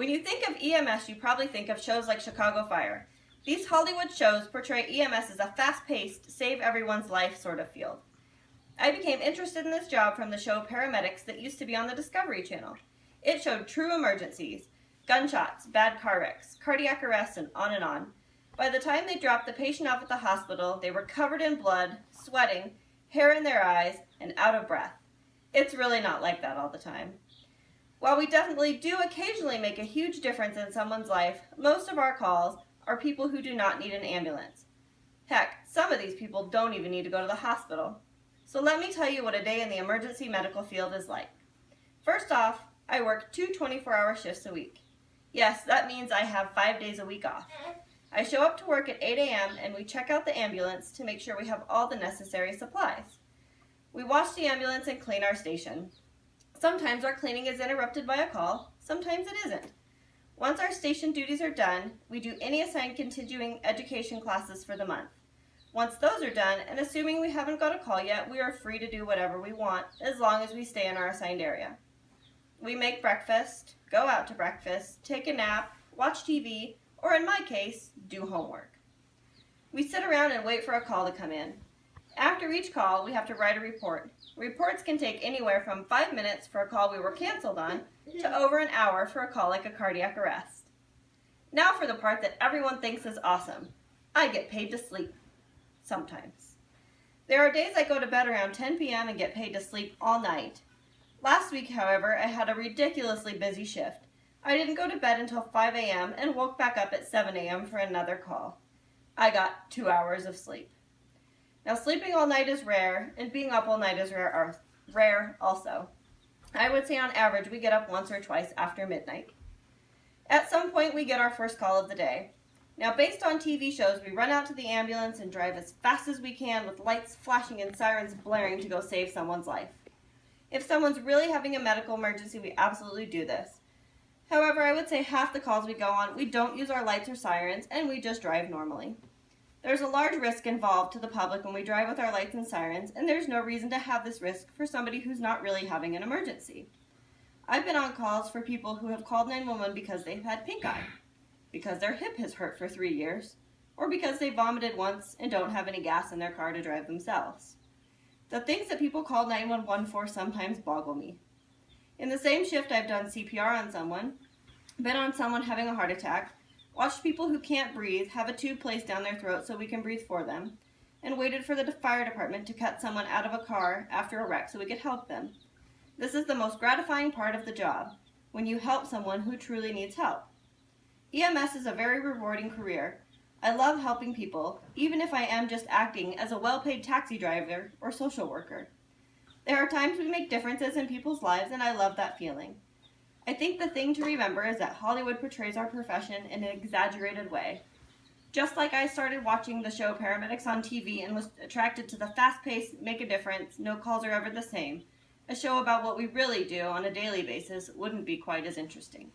When you think of EMS, you probably think of shows like Chicago Fire. These Hollywood shows portray EMS as a fast-paced, save-everyone's-life sort of field. I became interested in this job from the show Paramedics that used to be on the Discovery Channel. It showed true emergencies, gunshots, bad car wrecks, cardiac arrests, and on and on. By the time they dropped the patient off at the hospital, they were covered in blood, sweating, hair in their eyes, and out of breath. It's really not like that all the time. While we definitely do occasionally make a huge difference in someone's life, most of our calls are people who do not need an ambulance. Heck, some of these people don't even need to go to the hospital. So let me tell you what a day in the emergency medical field is like. First off, I work 2 24-hour shifts a week. Yes, that means I have 5 days a week off. I show up to work at 8 a.m. and we check out the ambulance to make sure we have all the necessary supplies. We wash the ambulance and clean our station. Sometimes our cleaning is interrupted by a call, sometimes it isn't. Once our station duties are done, we do any assigned continuing education classes for the month. Once those are done, and assuming we haven't got a call yet, we are free to do whatever we want, as long as we stay in our assigned area. We make breakfast, go out to breakfast, take a nap, watch TV, or in my case, do homework. We sit around and wait for a call to come in. After each call, we have to write a report. Reports can take anywhere from 5 minutes for a call we were canceled on to over an hour for a call like a cardiac arrest. Now for the part that everyone thinks is awesome. I get paid to sleep. Sometimes. There are days I go to bed around 10 p.m. and get paid to sleep all night. Last week, however, I had a ridiculously busy shift. I didn't go to bed until 5 a.m. and woke back up at 7 a.m. for another call. I got 2 hours of sleep. Now, sleeping all night is rare, and being up all night is rare also. I would say on average we get up once or twice after midnight. At some point we get our first call of the day. Now, based on TV shows, we run out to the ambulance and drive as fast as we can with lights flashing and sirens blaring to go save someone's life. If someone's really having a medical emergency, we absolutely do this. However, I would say half the calls we go on, we don't use our lights or sirens, and we just drive normally. There's a large risk involved to the public when we drive with our lights and sirens, and there's no reason to have this risk for somebody who's not really having an emergency. I've been on calls for people who have called 911 because they've had pink eye, because their hip has hurt for 3 years, or because they vomited once and don't have any gas in their car to drive themselves. The things that people call 911 for sometimes boggle me. In the same shift, I've done CPR on someone, been on someone having a heart attack, watched people who can't breathe have a tube placed down their throat so we can breathe for them, and waited for the fire department to cut someone out of a car after a wreck so we could help them. This is the most gratifying part of the job, when you help someone who truly needs help. EMS is a very rewarding career. I love helping people, even if I am just acting as a well-paid taxi driver or social worker. There are times we make differences in people's lives, and I love that feeling. I think the thing to remember is that Hollywood portrays our profession in an exaggerated way. Just like I started watching the show Paramedics on TV and was attracted to the fast-paced, make a difference, no calls are ever the same, a show about what we really do on a daily basis wouldn't be quite as interesting.